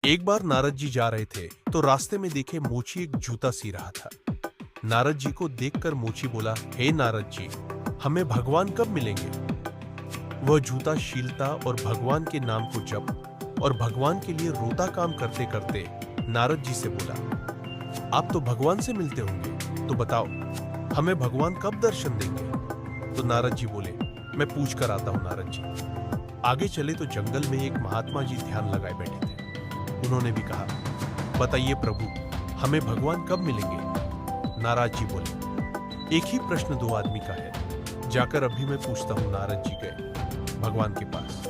एक बार नारद जी जा रहे थे तो रास्ते में देखे मोची एक जूता सी रहा था। नारद जी को देखकर मोची बोला, हे नारद जी, हमें भगवान कब मिलेंगे? वह जूता शीलता और भगवान के नाम को जप और भगवान के लिए रोता काम करते करते नारद जी से बोला, आप तो भगवान से मिलते होंगे, तो बताओ हमें भगवान कब दर्शन देंगे? तो नारद जी बोले, मैं पूछ कर आता हूं नारद जी। आगे चले तो जंगल में एक महात्मा जी ध्यान लगाए बैठे थे। उन्होंने भी कहा, बताइए प्रभु, हमें भगवान कब मिलेंगे? नारद जी बोले, एक ही प्रश्न दो आदमी का है, जाकर अभी मैं पूछता हूं। नारद जी गए भगवान के पास।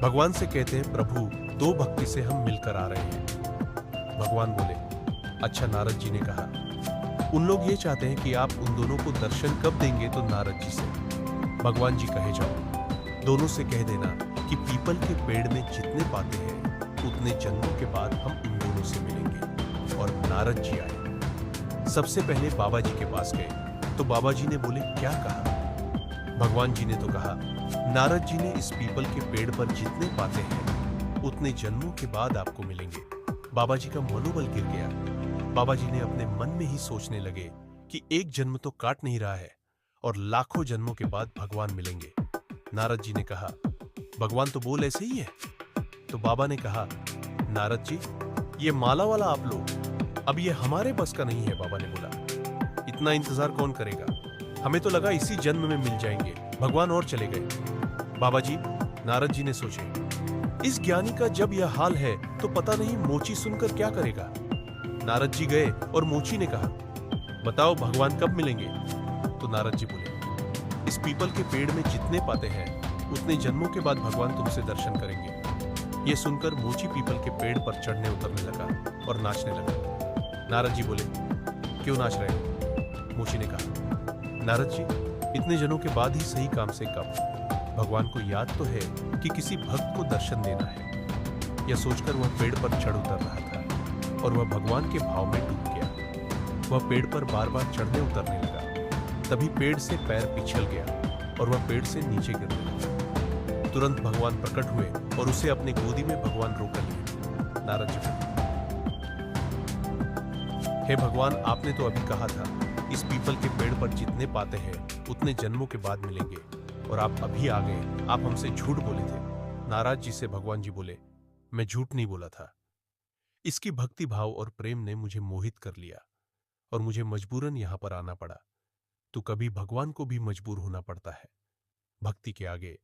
भगवान से कहते हैं, प्रभु दो भक्ति से हम मिलकर आ रहे हैं। भगवान बोले, अच्छा। नारद जी ने कहा, उन लोग ये चाहते हैं कि आप उन दोनों को दर्शन कब देंगे? तो नारद जी से भगवान जी कहे, जाओ दोनों से कह देना कि पीपल के पेड़ में जितने पाते हैं उतने जन्मों के बाद हम उन दोनों से मिलेंगे। और नारद जी आए। सबसे पहले बाबा जी के पास गए तो बाबा जी ने बोले, क्या कहा? भगवान जी ने तो कहा, नारद जी ने इस पीपल के पेड़ पर जितने पाते हैं उतने जन्मों के बाद आपको मिलेंगे। बाबा जी का मनोबल गिर गया। बाबा जी ने अपने मन में ही सोचने लगे कि एक जन्म तो काट नहीं रहा है और लाखों जन्मों के बाद भगवान मिलेंगे। नारद जी ने कहा, भगवान तो बोल ऐसे ही है। तो बाबा ने कहा, नारद जी, ये माला वाला आप लोग, अब ये हमारे बस का नहीं है। बाबा ने बोला, इतना इंतजार कौन करेगा? हमें तो लगा इसी जन्म में मिल जाएंगे। भगवान और चले गए। बाबा जी, नारद जी ने सोचे, इस ज्ञानी का जब यह हाल है तो पता नहीं मोची सुनकर क्या करेगा। नारद जी गए और मोची ने कहा, बताओ भगवान कब मिलेंगे? तो नारद जी बोले, इस पीपल के पेड़ में जितने पाते हैं उतने जन्मों के बाद भगवान तुमसे दर्शन करेंगे। यह सुनकर मोची पीपल के पेड़ पर चढ़ने उतरने लगा और नाचने लगा। नारद जी बोले, क्यों नाच रहे हो? मोची ने कहा, नारद जी, इतने जनों के बाद ही सही काम से कब? भगवान को याद तो है कि किसी भक्त को दर्शन देना है। यह सोचकर वह पेड़ पर चढ़ उतर रहा था और वह भगवान के भाव में डूब गया। वह पेड़ पर बार बार चढ़ने उतरने लगा। तभी पेड़ से पैर पिछल गया और वह पेड़ से नीचे गिरने लगा। तुरंत भगवान प्रकट हुए और उसे अपने गोदी में भगवान रोकर लिए। नारद जी बोले, हे भगवान, आपने तो अभी कहा था इस पीपल के पेड़ पर जितने पाते हैं उतने जन्मों के बाद मिलेंगे, और आप अभी आ गए। आप हमसे झूठ बोले थे। नारद जी से भगवान जी बोले, मैं झूठ नहीं बोला था। इसकी भक्ति भाव और प्रेम ने मुझे मोहित कर लिया और मुझे मजबूरन यहां पर आना पड़ा। तो कभी भगवान को भी मजबूर होना पड़ता है। भक्ति के आगे